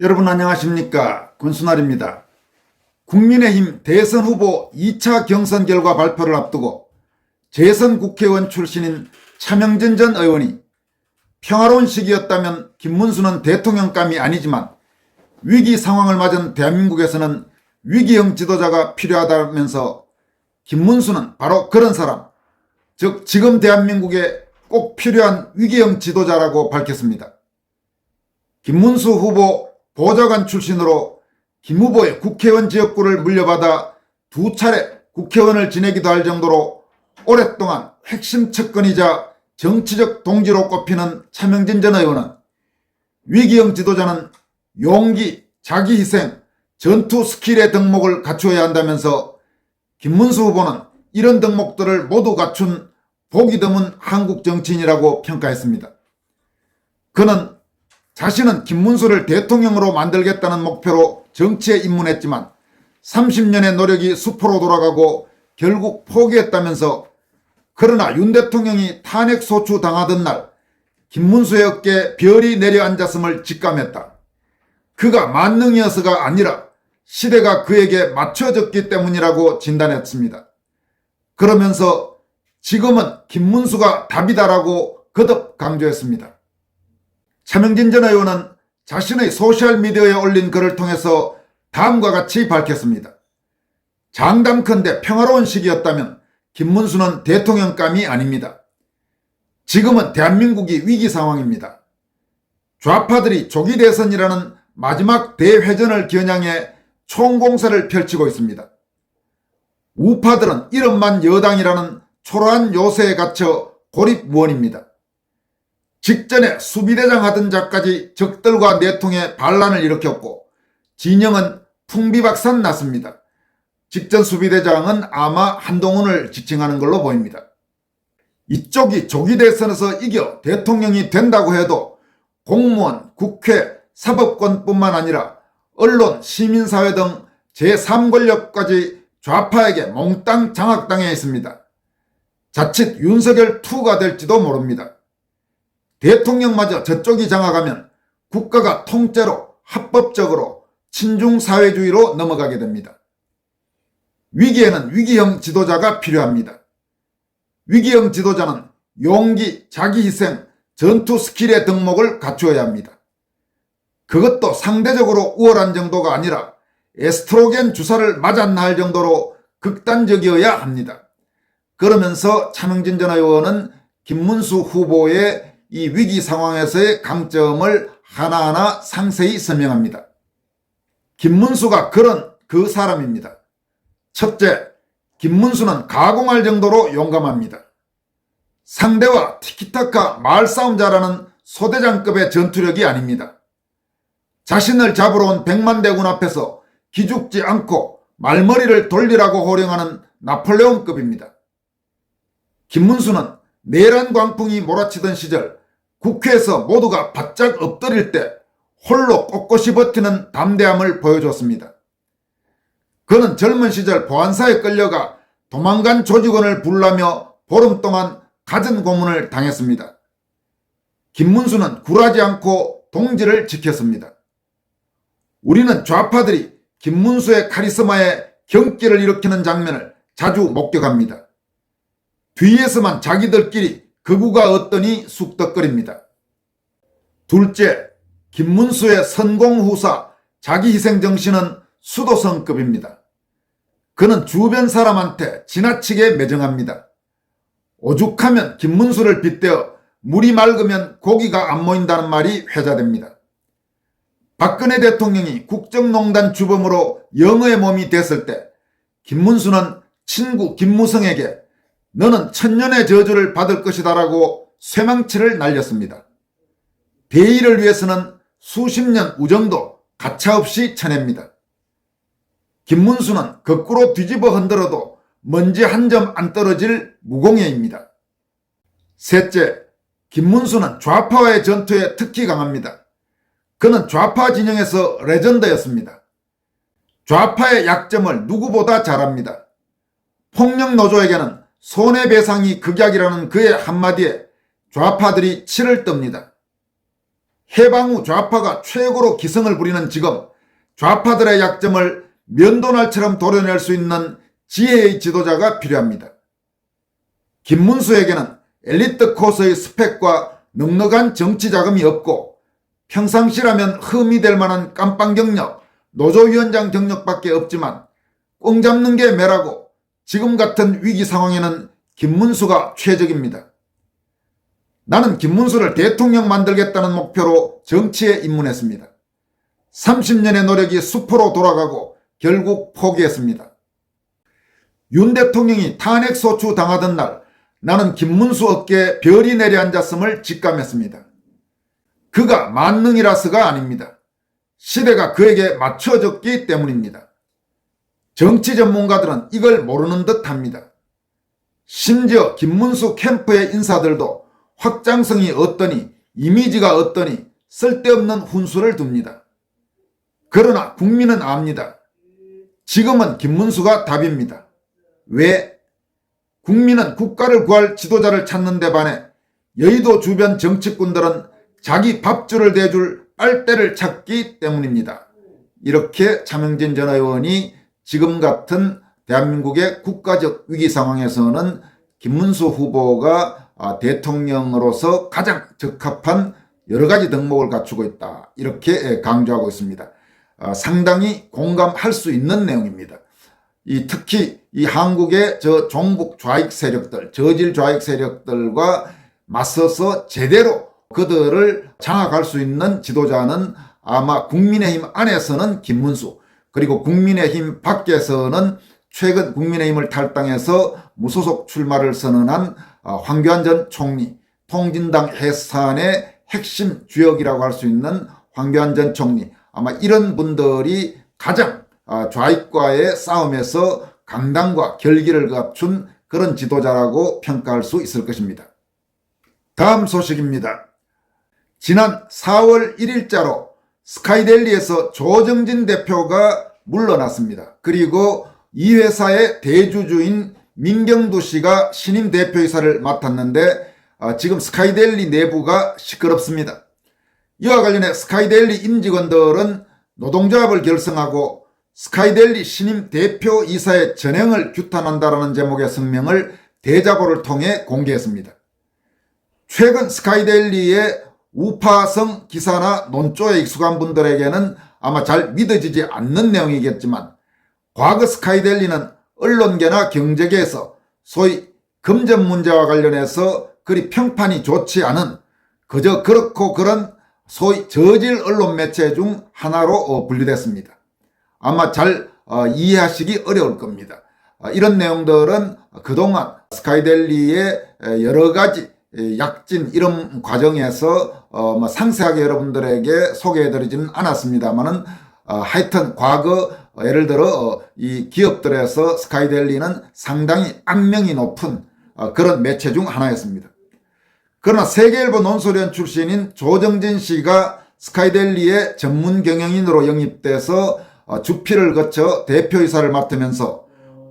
여러분 안녕하십니까? 권순알입니다. 국민의힘 대선 후보 2차 경선 결과 발표를 앞두고 재선 국회의원 출신인 차명진 전 의원이 평화로운 시기였다면 김문수는 대통령감이 아니지만 위기 상황을 맞은 대한민국에서는 위기형 지도자가 필요하다면서 김문수는 바로 그런 사람, 즉 지금 대한민국에 꼭 필요한 위기형 지도자라고 밝혔습니다. 김문수 후보 보좌관 출신으로 김 후보의 국회의원 지역구를 물려받아 두 차례 국회의원을 지내기도 할 정도로 오랫동안 핵심 측근이자 정치적 동지로 꼽히는 차명진 전 의원은 위기형 지도자는 용기, 자기희생, 전투 스킬의 덕목을 갖추어야 한다면서 김문수 후보는 이런 덕목들을 모두 갖춘 보기 드문 한국 정치인이라고 평가했습니다. 그는 자신은 김문수를 대통령으로 만들겠다는 목표로 정치에 입문했지만 30년의 노력이 수포로 돌아가고 결국 포기했다면서, 그러나 윤 대통령이 탄핵소추 당하던 날 김문수의 어깨에 별이 내려앉았음을 직감했다. 그가 만능이어서가 아니라 시대가 그에게 맞춰졌기 때문이라고 진단했습니다. 그러면서 지금은 김문수가 답이다라고 거듭 강조했습니다. 차명진 전 의원은 자신의 소셜미디어에 올린 글을 통해서 다음과 같이 밝혔습니다. 장담컨대 평화로운 시기였다면 김문수는 대통령감이 아닙니다. 지금은 대한민국이 위기 상황입니다. 좌파들이 조기 대선이라는 마지막 대회전을 겨냥해 총공세를 펼치고 있습니다. 우파들은 이름만 여당이라는 초라한 요새에 갇혀 고립무원입니다. 직전에 수비대장 하던 자까지 적들과 내통해 반란을 일으켰고 진영은 풍비박산 났습니다. 직전 수비대장은 아마 한동훈을 지칭하는 걸로 보입니다. 이쪽이 조기 대선에서 이겨 대통령이 된다고 해도 공무원, 국회, 사법권뿐만 아니라 언론, 시민사회 등 제3권력까지 좌파에게 몽땅 장악당해 있습니다. 자칫 윤석열 2가 될지도 모릅니다. 대통령마저 저쪽이 장악하면 국가가 통째로 합법적으로 친중사회주의로 넘어가게 됩니다. 위기에는 위기형 지도자가 필요합니다. 위기형 지도자는 용기, 자기희생, 전투 스킬의 덕목을 갖추어야 합니다. 그것도 상대적으로 우월한 정도가 아니라 에스트로겐 주사를 맞았나 할 정도로 극단적이어야 합니다. 그러면서 차명진 전 의원은 김문수 후보의 이 위기 상황에서의 강점을 하나하나 상세히 설명합니다. 김문수가 그런 그 사람입니다. 첫째, 김문수는 가공할 정도로 용감합니다. 상대와 티키타카 말싸움 잘하는 소대장급의 전투력이 아닙니다. 자신을 잡으러 온 백만대군 앞에서 기죽지 않고 말머리를 돌리라고 호령하는 나폴레옹급입니다. 김문수는 내란 광풍이 몰아치던 시절 국회에서 모두가 바짝 엎드릴 때 홀로 꼿꼿이 버티는 담대함을 보여줬습니다. 그는 젊은 시절 보안사에 끌려가 도망간 조직원을 부르며 보름 동안 갖은 고문을 당했습니다. 김문수는 굴하지 않고 동지를 지켰습니다. 우리는 좌파들이 김문수의 카리스마에 경기를 일으키는 장면을 자주 목격합니다. 뒤에서만 자기들끼리 극우가 어떠니 쑥덕거립니다. 둘째, 김문수의 선공후사 자기희생 정신은 수도성급입니다. 그는 주변 사람한테 지나치게 매정합니다. 오죽하면 김문수를 빗대어 물이 맑으면 고기가 안 모인다는 말이 회자됩니다. 박근혜 대통령이 국정농단 주범으로 영의의 몸이 됐을 때 김문수는 친구 김무성에게 너는 천년의 저주를 받을 것이다 라고 쇠망치를 날렸습니다. 대의를 위해서는 수십 년 우정도 가차없이 쳐냅니다. 김문수는 거꾸로 뒤집어 흔들어도 먼지 한 점 안 떨어질 무공예입니다. 셋째, 김문수는 좌파와의 전투에 특히 강합니다. 그는 좌파 진영에서 레전드였습니다. 좌파의 약점을 누구보다 잘 압니다. 폭력노조에게는 손해배상이 극약이라는 그의 한마디에 좌파들이 치를 떱니다. 해방 후 좌파가 최고로 기승을 부리는 지금 좌파들의 약점을 면도날처럼 도려낼 수 있는 지혜의 지도자가 필요합니다. 김문수에게는 엘리트 코스의 스펙과 넉넉한 정치 자금이 없고 평상시라면 흠이 될 만한 깜빵 경력, 노조위원장 경력밖에 없지만 꽁 잡는 게 매라고 지금 같은 위기 상황에는 김문수가 최적입니다. 나는 김문수를 대통령 만들겠다는 목표로 정치에 입문했습니다. 30년의 노력이 수포로 돌아가고 결국 포기했습니다. 윤 대통령이 탄핵소추 당하던 날 나는 김문수 어깨에 별이 내려앉았음을 직감했습니다. 그가 만능이라서가 아닙니다. 시대가 그에게 맞춰졌기 때문입니다. 정치 전문가들은 이걸 모르는 듯합니다. 심지어 김문수 캠프의 인사들도 확장성이 어떠니 이미지가 어떠니 쓸데없는 훈수를 둡니다. 그러나 국민은 압니다. 지금은 김문수가 답입니다. 왜? 국민은 국가를 구할 지도자를 찾는 데 반해 여의도 주변 정치꾼들은 자기 밥줄을 대줄 빨대를 찾기 때문입니다. 이렇게 차명진 전 의원이 지금 같은 대한민국의 국가적 위기 상황에서는 김문수 후보가 대통령으로서 가장 적합한 여러 가지 덕목을 갖추고 있다. 이렇게 강조하고 있습니다. 상당히 공감할 수 있는 내용입니다. 특히 이 한국의 종북 좌익 세력들, 저질 좌익 세력들과 맞서서 제대로 그들을 장악할 수 있는 지도자는 아마 국민의힘 안에서는 김문수, 그리고 국민의힘 밖에서는 최근 국민의힘을 탈당해서 무소속 출마를 선언한 황교안 전 총리, 통진당 해산의 핵심 주역이라고 할 수 있는 황교안 전 총리, 아마 이런 분들이 가장 좌익과의 싸움에서 강단과 결기를 갖춘 그런 지도자라고 평가할 수 있을 것입니다. 다음 소식입니다. 지난 4월 1일자로 스카이델리에서 조정진 대표가 물러났습니다. 그리고 이 회사의 대주주인 민경두 씨가 신임 대표이사를 맡았는데 지금 스카이델리 내부가 시끄럽습니다. 이와 관련해 스카이델리 임직원들은 노동조합을 결성하고 스카이델리 신임 대표이사의 전행을 규탄한다라는 제목의 성명을 대자보를 통해 공개했습니다. 최근 스카이델리의 우파성 기사나 논조에 익숙한 분들에게는 아마 잘 믿어지지 않는 내용이겠지만 과거 스카이델리는 언론계나 경제계에서 소위 금전 문제와 관련해서 그리 평판이 좋지 않은 그저 그렇고 그런 소위 저질 언론 매체 중 하나로 분류됐습니다. 아마 잘 이해하시기 어려울 겁니다. 이런 내용들은 그동안 스카이델리의 여러 가지 약진 이런 과정에서 상세하게 여러분들에게 소개해드리지는 않았습니다만은 하여튼 과거 예를 들어 이 기업들에서 스카이델리는 상당히 악명이 높은 그런 매체 중 하나였습니다. 그러나 세계일보 논설위원 출신인 조정진 씨가 스카이델리의 전문 경영인으로 영입돼서 주필을 거쳐 대표이사를 맡으면서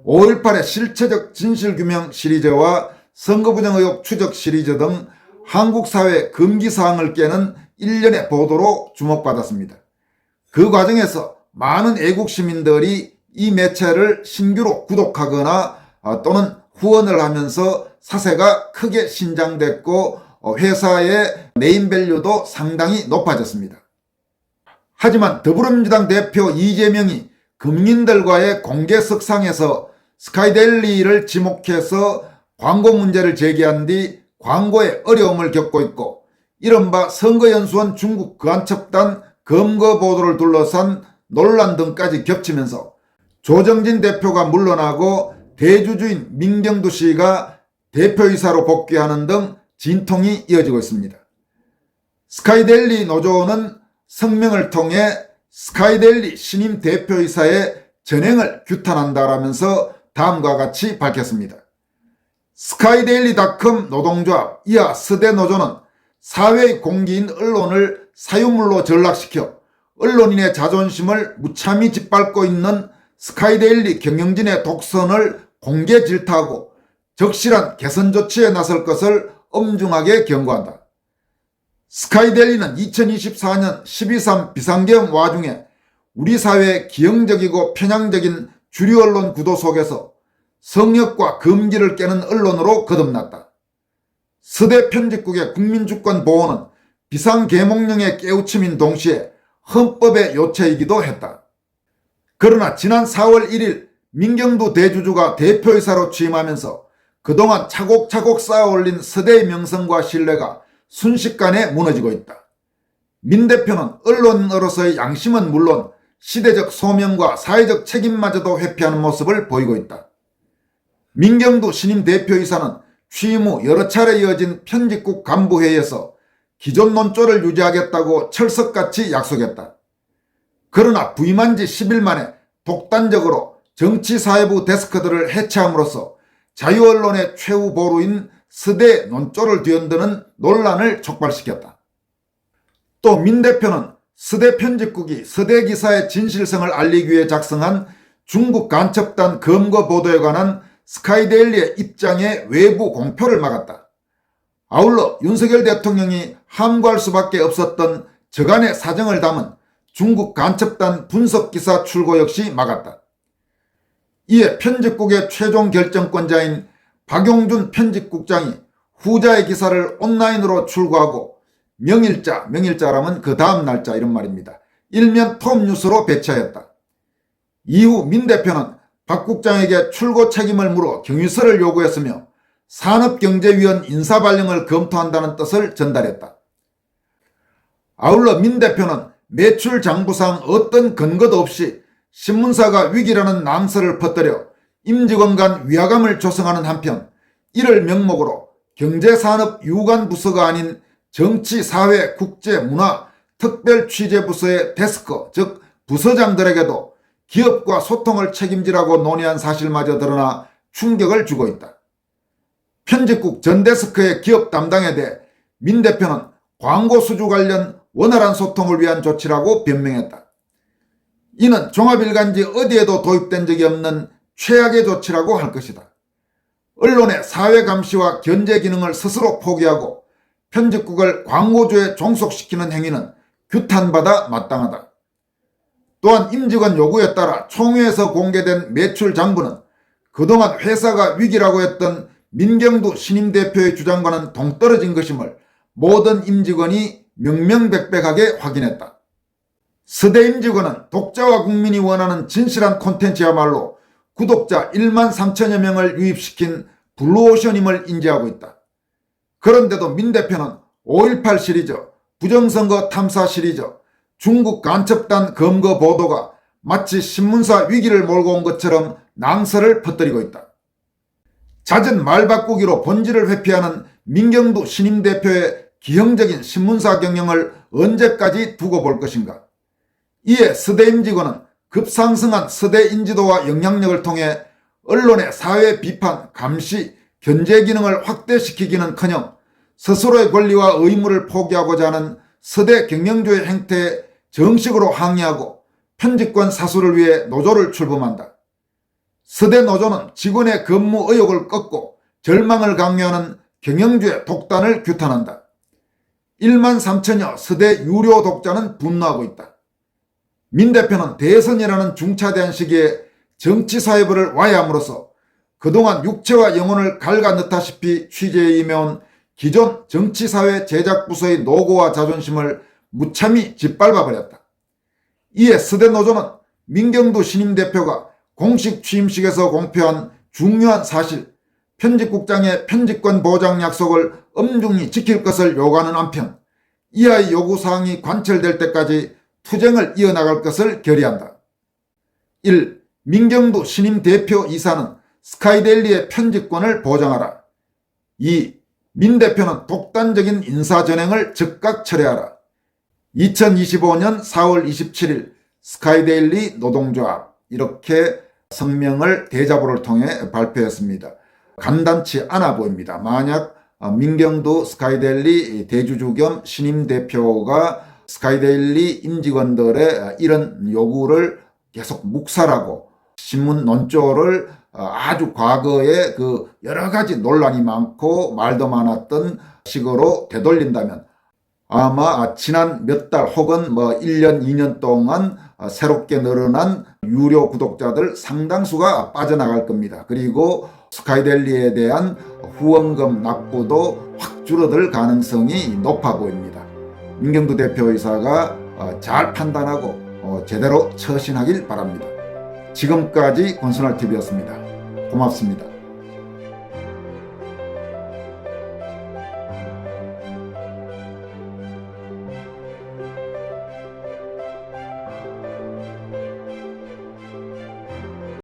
5.18의 실체적 진실규명 시리즈와 선거부정 의혹 추적 시리즈 등 한국 사회 금기사항을 깨는 일련의 보도로 주목받았습니다. 그 과정에서 많은 애국 시민들이 이 매체를 신규로 구독하거나 또는 후원을 하면서 사세가 크게 신장됐고 회사의 네임밸류도 상당히 높아졌습니다. 하지만 더불어민주당 대표 이재명이 금민들과의 공개석상에서 스카이델리를 지목해서 광고 문제를 제기한 뒤 광고에 어려움을 겪고 있고 이른바 선거연수원 중국 거안첩단 검거 보도를 둘러싼 논란 등까지 겹치면서 조정진 대표가 물러나고 대주주인 민경두 씨가 대표이사로 복귀하는 등 진통이 이어지고 있습니다. 스카이델리 노조는 성명을 통해 스카이델리 신임 대표이사의 전행을 규탄한다라면서 다음과 같이 밝혔습니다. 스카이데일리닷컴 노동조합 이하 스대 노조는 사회의 공기인 언론을 사유물로 전락시켜 언론인의 자존심을 무참히 짓밟고 있는 스카이데일리 경영진의 독선을 공개 질타하고 적실한 개선 조치에 나설 것을 엄중하게 경고한다. 스카이데일리는 2024년 12.3 비상계엄 와중에 우리 사회의 기형적이고 편향적인 주류 언론 구도 속에서 성역과 금기를 깨는 언론으로 거듭났다. 서대 편집국의 국민주권 보호는 비상계몽령의 깨우침인 동시에 헌법의 요체이기도 했다. 그러나 지난 4월 1일 민경두 대주주가 대표이사로 취임하면서 그동안 차곡차곡 쌓아올린 서대의 명성과 신뢰가 순식간에 무너지고 있다. 민 대표는 언론으로서의 양심은 물론 시대적 소명과 사회적 책임마저도 회피하는 모습을 보이고 있다. 민경두 신임 대표이사는 취임 후 여러 차례 이어진 편집국 간부회의에서 기존 논조를 유지하겠다고 철석같이 약속했다. 그러나 부임한 지 10일 만에 독단적으로 정치사회부 데스크들을 해체함으로써 자유언론의 최후 보루인 서대 논조를 뒤흔드는 논란을 촉발시켰다. 또 민 대표는 서대 편집국이 서대 기사의 진실성을 알리기 위해 작성한 중국 간첩단 검거 보도에 관한 스카이데일리의 입장의 외부 공표를 막았다. 아울러 윤석열 대통령이 함구할 수밖에 없었던 저간의 사정을 담은 중국 간첩단 분석기사 출고 역시 막았다. 이에 편집국의 최종 결정권자인 박용준 편집국장이 후자의 기사를 온라인으로 출고하고 명일자라면 그 다음 날짜 이런 말입니다. 일면 톱뉴스로 배치하였다. 이후 민 대표는 박 국장에게 출고 책임을 물어 경위서를 요구했으며 산업경제위원 인사발령을 검토한다는 뜻을 전달했다. 아울러 민 대표는 매출 장부상 어떤 근거도 없이 신문사가 위기라는 낭설을 퍼뜨려 임직원 간 위화감을 조성하는 한편 이를 명목으로 경제산업 유관부서가 아닌 정치, 사회, 국제, 문화, 특별취재부서의 데스크, 즉 부서장들에게도 기업과 소통을 책임지라고 논의한 사실마저 드러나 충격을 주고 있다. 편집국 전 데스크의 기업 담당에 대해 민 대표는 광고 수주 관련 원활한 소통을 위한 조치라고 변명했다. 이는 종합일간지 어디에도 도입된 적이 없는 최악의 조치라고 할 것이다. 언론의 사회감시와 견제 기능을 스스로 포기하고 편집국을 광고주에 종속시키는 행위는 규탄받아 마땅하다. 또한 임직원 요구에 따라 총회에서 공개된 매출 장부는 그동안 회사가 위기라고 했던 민경두 신임 대표의 주장과는 동떨어진 것임을 모든 임직원이 명명백백하게 확인했다. 서대 임직원은 독자와 국민이 원하는 진실한 콘텐츠야말로 구독자 1만 3천여 명을 유입시킨 블루오션임을 인지하고 있다. 그런데도 민 대표는 5.18 시리즈, 부정선거 탐사 시리즈, 중국 간첩단 검거 보도가 마치 신문사 위기를 몰고 온 것처럼 낭설을 퍼뜨리고 있다. 잦은 말 바꾸기로 본질을 회피하는 민경두 신임 대표의 기형적인 신문사 경영을 언제까지 두고 볼 것인가. 이에 서대 임직원은 급상승한 서대 인지도와 영향력을 통해 언론의 사회 비판, 감시, 견제 기능을 확대시키기는커녕 스스로의 권리와 의무를 포기하고자 하는 서대 경영주의 행태에 정식으로 항의하고 편집권 사수를 위해 노조를 출범한다. 서대 노조는 직원의 근무 의욕을 꺾고 절망을 강요하는 경영주의 독단을 규탄한다. 1만 3천여 서대 유료 독자는 분노하고 있다. 민 대표는 대선이라는 중차대한 시기에 정치사회부를 와해함으로써 그동안 육체와 영혼을 갉아넣다시피 취재에 임해온 기존 정치사회 제작부서의 노고와 자존심을 무참히 짓밟아버렸다. 이에 서대 노조는 민경두 신임 대표가 공식 취임식에서 공표한 중요한 사실, 편집국장의 편집권 보장 약속을 엄중히 지킬 것을 요구하는 한편 이하의 요구사항이 관철될 때까지 투쟁을 이어나갈 것을 결의한다. 1. 민경두 신임 대표 이사는 스카이데일리의 편집권을 보장하라. 2. 민 대표는 독단적인 인사전횡을 즉각 철회하라. 2025년 4월 27일 스카이데일리 노동조합 이렇게 성명을 대자보를 통해 발표했습니다. 간단치 않아 보입니다. 만약 민경두 스카이데일리 대주주 겸 신임 대표가 스카이데일리 임직원들의 이런 요구를 계속 묵살하고 신문 논조를 아주 과거에 그 여러 가지 논란이 많고 말도 많았던 식으로 되돌린다면 아마 지난 몇 달 혹은 1년, 2년 동안 새롭게 늘어난 유료 구독자들 상당수가 빠져나갈 겁니다. 그리고 스카이데일리에 대한 후원금 납부도 확 줄어들 가능성이 높아 보입니다. 민경두 대표이사가 잘 판단하고 제대로 처신하길 바랍니다. 지금까지 권순할TV였습니다. 고맙습니다.